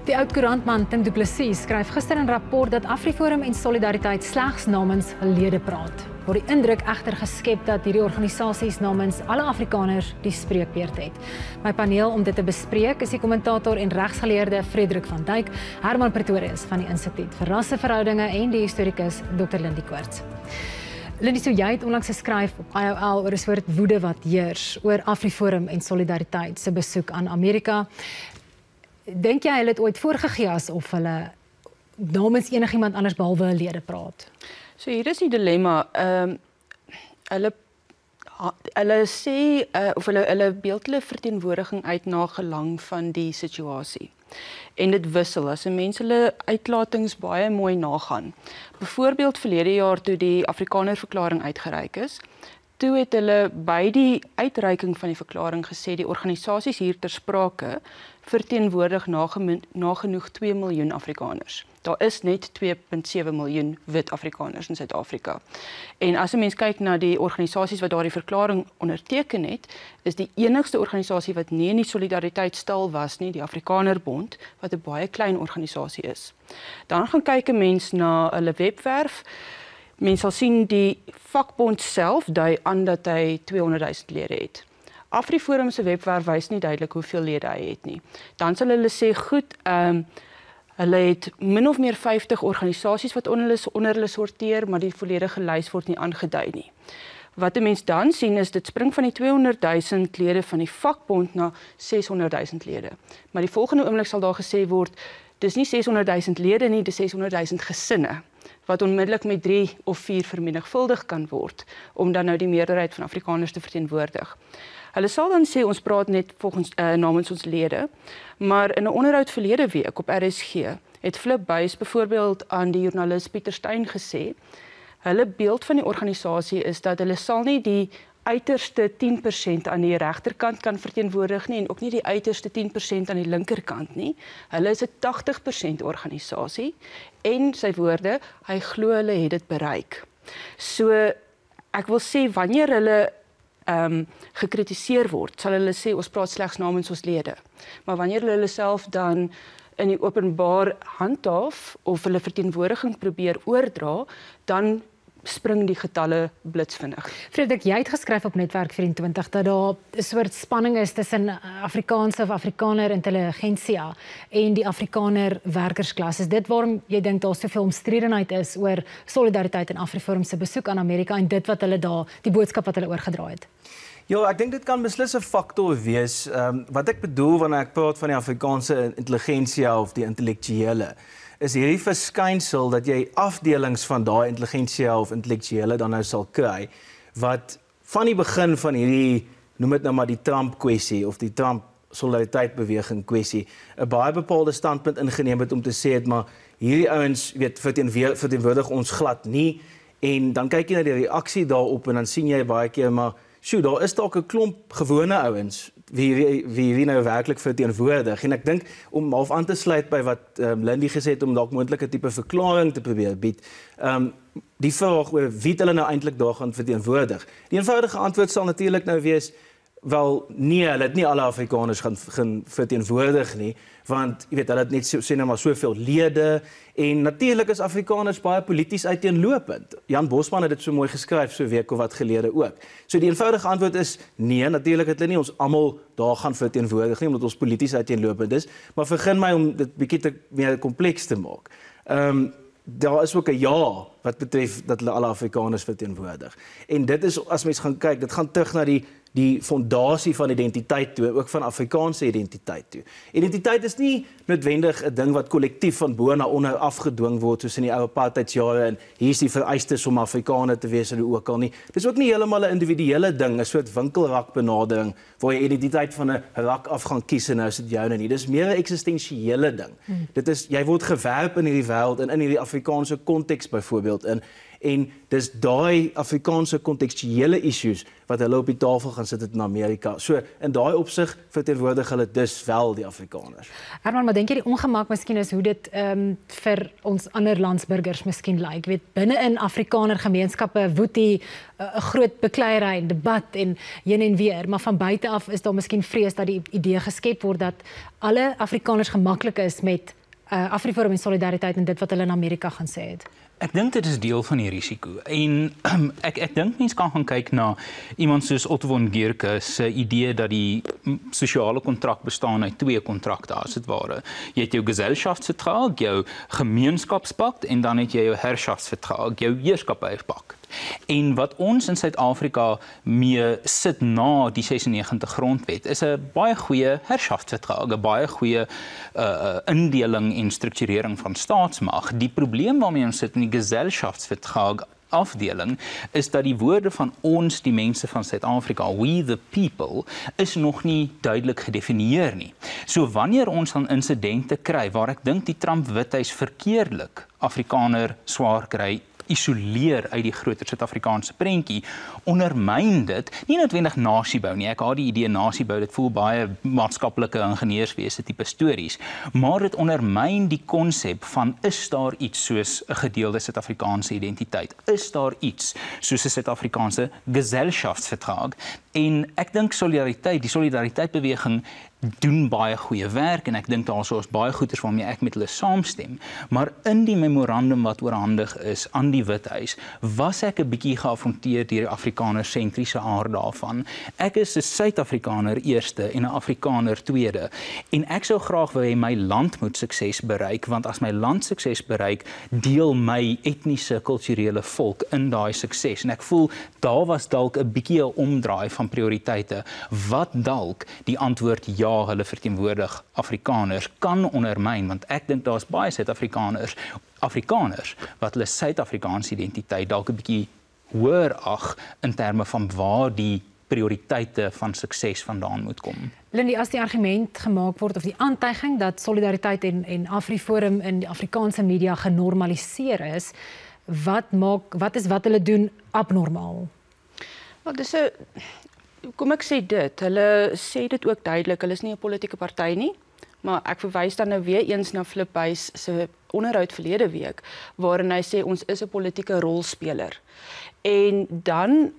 Die oud-koerantman Tim Du Plessis skryf gister in 'n rapport dat AfriForum en Solidariteit slegs namens hul lede praat. Word die indruk egter geskep dat hierdie organisasies namens alle Afrikaners die spreekbeurt het. My paneel om dit te bespreek is die kommentator en regsgeleerde Frederik van Dijk, Herman Pretorius van die Instituut vir Rasseverhoudinge en die historikus Dr. Lindie Koorts. Lindie, so jy het onlangs geskryf op IOL oor 'n soort woede wat heers oor AfriForum en Solidariteit se besoek aan Amerika. Dink jy hulle het ooit voorgegee asof hulle namens enigiemand anders behalwe hulle lede praat? So hier is die dilemma. Hulle sê of hulle beeld hulle verteenwoordiging uit na gelang van die situasie. En dit wissel as mense hulle uitlatings baie mooi nagaan. Byvoorbeeld verlede jaar toe die Afrikanerverklaring uitgereik is, toe het hulle by die uitreiking van die verklaring gesê die organisasies hier ter sprake verteenwoordig nagenoeg 2 miljoen Afrikaners. Daar is net 2,7 miljoen wit Afrikaners in Suid-Afrika. En as 'n mens kyk na die organisasies wat daardie verklaring onderteken het, is die enigste organisasie wat nie in die solidariteitsstal was nie, die Afrikanerbond, wat 'n baie klein organisasie is. Dan gaan kyk 'n mens na hulle webwerf. Mens sal sien die vakbond self dui aan dat hy 200,000 lede het. AfriForum se webwerf wys nie duidelik hoeveel lede hy het nie. Dan sal hulle sê, goed, hulle het min of meer 50 organisasies wat onder hulle sorteer, maar die volledige lys word nie aangedui nie. Wat 'n mens dan sien is, dit spring van die 200,000 lede van die vakbond na 600,000 lede. Maar die volgende oomblik sal daar gesê word, dis nie 600,000 lede nie, dis 600,000 gesinne, wat onmiddellik met 3 of 4 vermenigvuldig kan word, om dan nou die meerderheid van Afrikaners te verteenwoordig. Hulle sal dan sê, ons praat net volgens namens ons lede, maar in 'n onderhoud verlede week op RSG, het Flip Buys byvoorbeeld aan die joernalis Pieter Steyn gesê, hulle beeld van die organisasie is dat hulle sal nie die uiterste 10% aan die regterkant kan verteenwoordig nie, en ook nie die uiterste 10% aan die linkerkant nie. Hulle is 'n 80% organisasie, en sy woorde, hy glo hulle het dit bereik. So, ek wil sê, wanneer hulle gekritiseer word, sal hulle sê, ons praat slegs namens ons lede. Maar wanneer hulle self dan in die openbaar handhaaf, of hulle verteenwoordiging probeer oordra, dan spring die getalle blitsvinnig. Frederik, jy het geskryf op Netwerk 24 dat daar 'n soort spanning is tussen Afrikaanse of Afrikaner intelligentsia en die Afrikaner werkersklas. Is dit waarom jy dink daar soveel omstredenheid is oor Solidariteit en AfriForum se besoek aan Amerika en dit wat hulle daar, die boodskap wat hulle oorgedra het? Ja, ek dink dit kan beslis 'n faktor wees. Wat ek bedoel wanneer ek praat van die Afrikaanse intelligentsia of die intellektuele, is hierdie verskynsel dat jy afdelings van daai intelligentsia of intellektuele dan nou sal kry, wat van die begin van hierdie, noem dit nou maar die Trump-kwessie of die Trump-solidariteitbeweging kwessie, 'n baie bepaalde standpunt ingeneem het om te sê het, maar hierdie ouens verteenwoordig ons glad nie, en dan kyk jy na die reaksie daarop en dan sien jy baie keer, maar sjoe, daar is dalk 'n klomp gewone ouens wie nou werklik verteenwoordig. En ek dink, om half aan te sluit by wat Lindie gesê het, om dalk moontlike tipe verklaring te probeer bied, die vraag oor wie hulle nou eintlik daar gaan verteenwoordig. Die eenvoudige antwoord sal natuurlik nou wees, wel nee, hulle het nie alle Afrikaners gaan verteenwoordig nie, want jy weet, hulle het net sê nou maar soveel lede, en natuurlik is Afrikaners baie polities uiteenlopend. Jan Bosman het dit so mooi geskryf so 'n week of wat gelede ook. So die eenvoudige antwoord is nee, natuurlik het hulle nie ons almal daar gaan verteenwoordig nie, omdat ons polities uiteenlopend is, maar vergun my om dit bietjie meer kompleks te maak. Daar is ook 'n ja wat betref dat hulle alle Afrikaners verteenwoordig. En dit is, as mens gaan kyk, dit gaan terug na die fondasie van identiteit toe, ook van Afrikaanse identiteit toe. Identiteit is nie noodwendig 'n ding wat kollektief van bo na onder afgedwing word, soos in die ou apartheidsjare, en hier is die vereistes om Afrikaner te wees, en ook al nie. Dit is ook nie heeltemal 'n individuele ding, 'n soort winkelrak benadering, waar jy identiteit van 'n rak af gaan kies, en nou is dit joune nie. Dit is meer 'n eksistensiële ding. Dit is, jy word gewerp in hierdie wêreld, en in hierdie Afrikaanse konteks byvoorbeeld, En dis daai Afrikaanse kontekstuele issues wat hulle op die tafel gaan sit in Amerika. So in daai opsig verteenwoordig hulle dus wel die Afrikaners. Herman, maar dink jy die ongemak miskien is hoe dit vir ons ander landsburgers miskien lyk? Ek weet binne in Afrikaner gemeenskappe woed die 'n groot bekleierery, debat en heen en weer, maar van buite af is daar miskien vrees dat die idee geskep word dat alle Afrikaners gemaklik is met Afriforum en solidariteit en dit wat hulle in Amerika gaan sê het. Ek dink dit is deel van die risiko en ek dink mense kan gaan kyk na iemand soos Otto von Guericke se idee dat die sosiale kontrak bestaan uit 2 kontrakte as dit ware. Jy het jou Gesellschaftsvertrag, jou gemeenskapspakt en dan het jy jou Herrschaftsvertrag, jou heerskappypakt. En wat ons in Suid-Afrika mee sit na die 96 grondwet is 'n baie goeie herrschaftsvertrag, 'n baie goeie indeling en strukturering van staatsmag. Die probleem waarmee ons sit in die Gesellschaftsvertrag afdeling is dat die woorde van ons, die mense van Suid-Afrika, we the people, is nog nie duidelik gedefinieer nie. So wanneer ons dan insidente kry waar ek dink die Trump-withuis verkeerdelik Afrikaner swaar kry, isoleer uit die groter Suid-Afrikaanse prentjie, ondermyn dit, nie noodwendig nasiebou nie, ek haat die idee nasiebou, dit voel baie maatskaplike ingenieurswese tipe stories, maar dit ondermyn die konsep van, is daar iets soos 'n gedeelde Suid-Afrikaanse identiteit, is daar iets soos 'n Suid-Afrikaanse Gesellschaftsvertrag, en ek dink solidariteit, die solidariteitbeweging doen baie goeie werk en ek dink daar is baie goeders waarmee ek met hulle saamstem, maar in die memorandum wat oorhandig is aan die Withuis, was ek 'n bietjie geafronteer deur die Afrikaner-sentriese aard daarvan. Ek is 'n Suid-Afrikaner eerste en 'n Afrikaner tweede en ek sou graag wil hê my land moet sukses bereik, want as my land sukses bereik, deel my etniese, kulturele volk in daai sukses en ek voel daar was dalk 'n bietjie 'n omdraai van prioriteite, wat dalk die antwoord ja, hulle verteenwoordig Afrikaners kan ondermyn, want ek dink daar's baie Suid-Afrikaners, Afrikaners wat hulle Suid-Afrikaanse identiteit dalk 'n bietjie hoër ag in terme van waar die prioriteite van sukses vandaan moet kom. Lindy, as die argument gemaak word of die aantuiging dat solidariteit en Afriforum in die Afrikaanse media genormaliseer is, wat is wat hulle doen abnormaal? Wel, dis 'n kom ek sê dit, hulle sê dit ook duidelik, hulle is nie 'n politieke party nie, maar ek verwys dan nou weer eens na Flip Buys se onderhoud verlede week, waarin hy sê ons is 'n politieke rolspeler. En dan,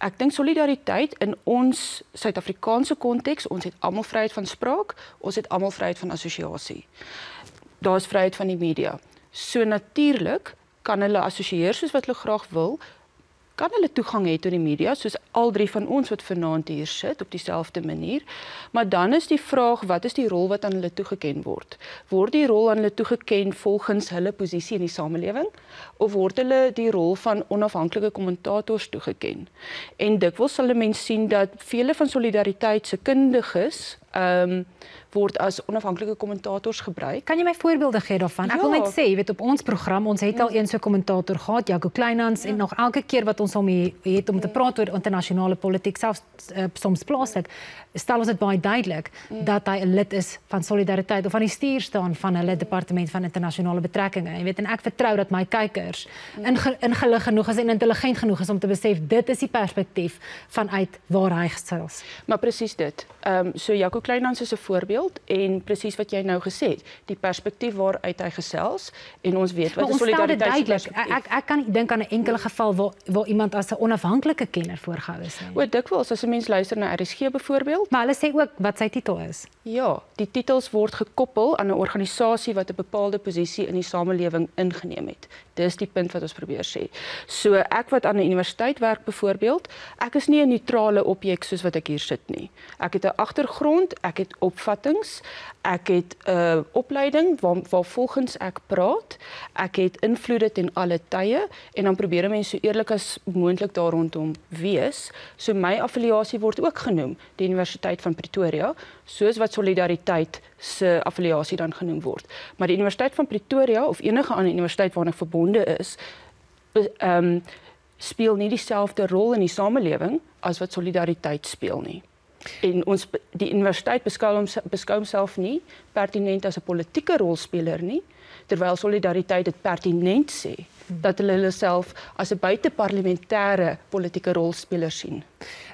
ek dink solidariteit in ons Suid-Afrikaanse konteks, ons het almal vryheid van spraak, ons het almal vryheid van assosiasie. Daar is vryheid van die media. So natuurlik kan hulle assosieer soos wat hulle graag wil, kan hulle toegang hê tot die media, soos al 3 van ons wat vanaand hier sit, op dieselfde manier. Maar dan is die vraag, wat is die rol wat aan hulle toegeken word? Word die rol aan hulle toegeken volgens hulle posisie in die samelewing? Of word hulle die rol van onafhanklike kommentators toegeken? En dikwels sal 'n mens sien dat vele van solidariteit se kundiges word as onafhanklike kommentators gebruik. Kan jy my voorbeelde gee daarvan? Ek wil net sê, jy weet op ons program, ons het al een so kommentator gehad, Jaco Kleinhans, en nog elke keer wat ons hom het om te praat oor internasionale politiek, selfs soms plaaslik, stel ons dit baie duidelik dat hy 'n lid is van Solidariteit of aan die stuur staan van hulle departement van internasionale betrekkinge. Jy weet, en ek vertrou dat my kykers ingelig genoeg is en intelligent genoeg is om te besef dit is die perspektief vanuit waar hy gesels. Maar presies dit. So Jaco Kleinhans is 'n voorbeeld en presies wat jy nou gesê het, die perspektief waaruit hy gesels en ons weet wat 'n solidariteit. Ek kan nie dink aan 'n enkele geval waar iemand as 'n onafhanklike kenner voorgehou is nie. O, dikwels as 'n mens luister na RSG byvoorbeeld, maar hulle sê ook wat sy titel is. Ja, die titels word gekoppel aan 'n organisasie wat 'n bepaalde posisie in die samelewing ingeneem het. Dis die punt wat ons probeer sê. So ek wat aan 'n universiteit werk byvoorbeeld, ek is nie 'n neutrale objek soos wat ek hier sit nie. Ek het 'n agtergrond, ek het opvattings, ek het 'n opleiding waar volgens ek praat, ek het invloede ten alle tye en dan probeer mense so eerlik as moontlik daar rondom wees. So my affiliasie word ook genoem, die Universiteit van Pretoria, soos wat Solidariteit se affiliasie dan genoem word. Maar die Universiteit van Pretoria of enige ander universiteit waarna ek verbonde is, speel nie dieselfde rol in die samelewing as wat Solidariteit speel nie. En die universiteit beskou homself nie pertinent as 'n politieke rolspeler nie, terwyl Solidariteit dit pertinent sê dat hulle self as 'n buiteparlementêre politieke rolspeler sien.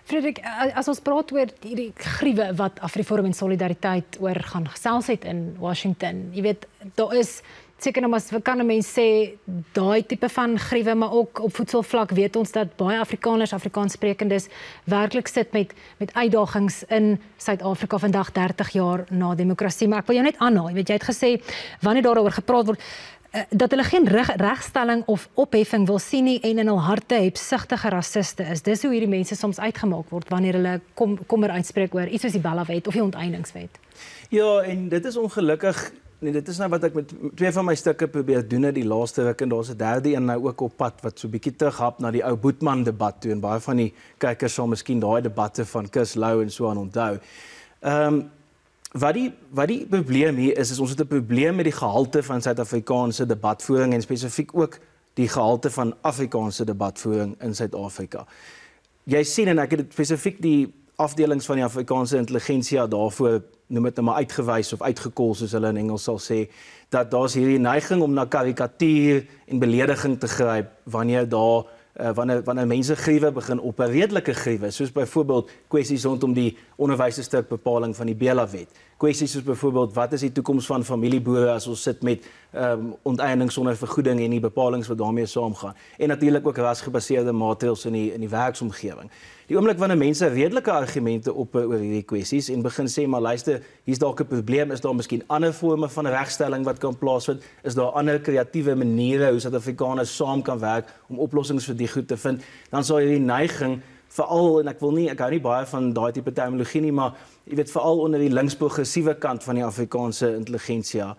Frederik, as ons praat oor die griewe wat AfriForum en Solidariteit oor gaan gesels het in Washington, jy weet, daar is seker nou maar kan 'n mens sê daai tipe van griewe, maar ook op voedselvlak weet ons dat baie Afrikaners, Afrikaanssprekendes werklik sit met uitdagings in Suid-Afrika vandag 30 jaar na demokrasie. Maar ek wil jou net aanhaal, jy weet jy het gesê wanneer daaroor gepraat word dat hulle geen regstelling of opheffing wil sien nie en in hul harte hebsugtige rassiste is. Dis hoe hierdie mense soms uitgemaak word wanneer hulle kommer uitspreek oor iets soos die Bella-wet of die onteieningswet. Ja, en dit is ongelukkig. Nee, dit is nou wat ek met twee van my stukke probeer doen in die laaste week en daar's 'n derde een nou ook op pad wat so 'n bietjie terughap na die ou Boetman debat toe en baie van die kykers sal miskien daai debatte van Chris Lou en so aan onthou. Wat die probleem hier is ons het 'n probleem met die gehalte van Suid-Afrikaanse debatvoering en spesifiek ook die gehalte van Afrikaanse debatvoering in Suid-Afrika. Jy sien en ek het spesifiek die afdelings van die Afrikaanse intelligensia daarvoor noem dit nou maar uitgewys of uitgekol soos hulle in Engels sal sê, dat daar's hierdie neiging om na karikatuur en belediging te gryp wanneer wanneer mense griewe begin op 'n redelike griewe, soos byvoorbeeld kwessies rondom die onderwyserstukbepaling van die Bella-wet. Kwessies soos byvoorbeeld wat is die toekoms van familieboere as ons sit met onteiening sonder vergoeding en die bepalinge wat daarmee saamgaan. En natuurlik ook rasgebaseerde maatreëls in die werksomgewing. Die oomblik wanneer mense redelike argumente op oor hierdie kwessies en begin sê maar luister, hier's dalk 'n probleem, is daar miskien ander forme van regstelling wat kan plaasvind, is daar ander kreatiewe maniere hoe Suid-Afrikaners saam kan werk om oplossings vir die goed te vind, dan sal hierdie neiging veral en ek hou nie baie van daai tipe terminologie nie, maar jy weet veral onder die linksprogressiewe kant van die Afrikaanse intelligensia,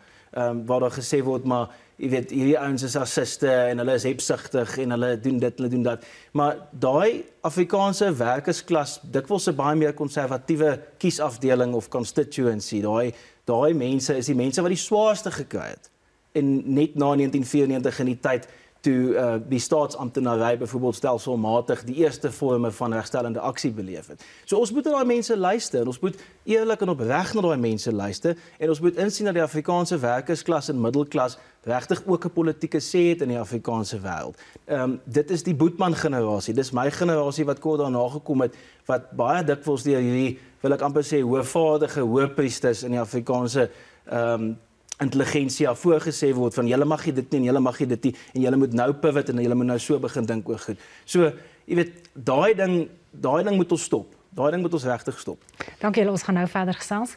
waar daar gesê word maar jy weet hierdie ouens is rassiste en hulle is hebsugtig en hulle doen dit, hulle doen dat. Maar daai Afrikaanse werkersklas dikwels 'n baie meer konservatiewe kiesafdeling of constituency, daai mense is die mense wat die swaarste gekry het. En net na 1994 in die tyd toe die staatsamptenary byvoorbeeld stelselmatig die eerste vorme van regstellende aksie beleef het. So ons moet na daai mense luister en ons moet eerlik en opreg na daai mense luister en ons moet insien dat die Afrikaanse werkersklas en middelklas regtig ook 'n politieke sê het in die Afrikaanse wêreld. Dit is die Boetman generasie, dis my generasie wat kort daarna gekom het, wat baie dikwels deur hierdie, wil ek amper sê, hoogvaardige hoëpriesters in die Afrikaanse intelligensia voorgesê word van julle mag dit nie en julle mag dit nie en julle moet nou pivot en julle moet nou so begin dink oor goed. So, jy weet, daai ding moet ons stop. Daai ding moet ons regtig stop. Dankie julle, ons gaan nou verder gesels.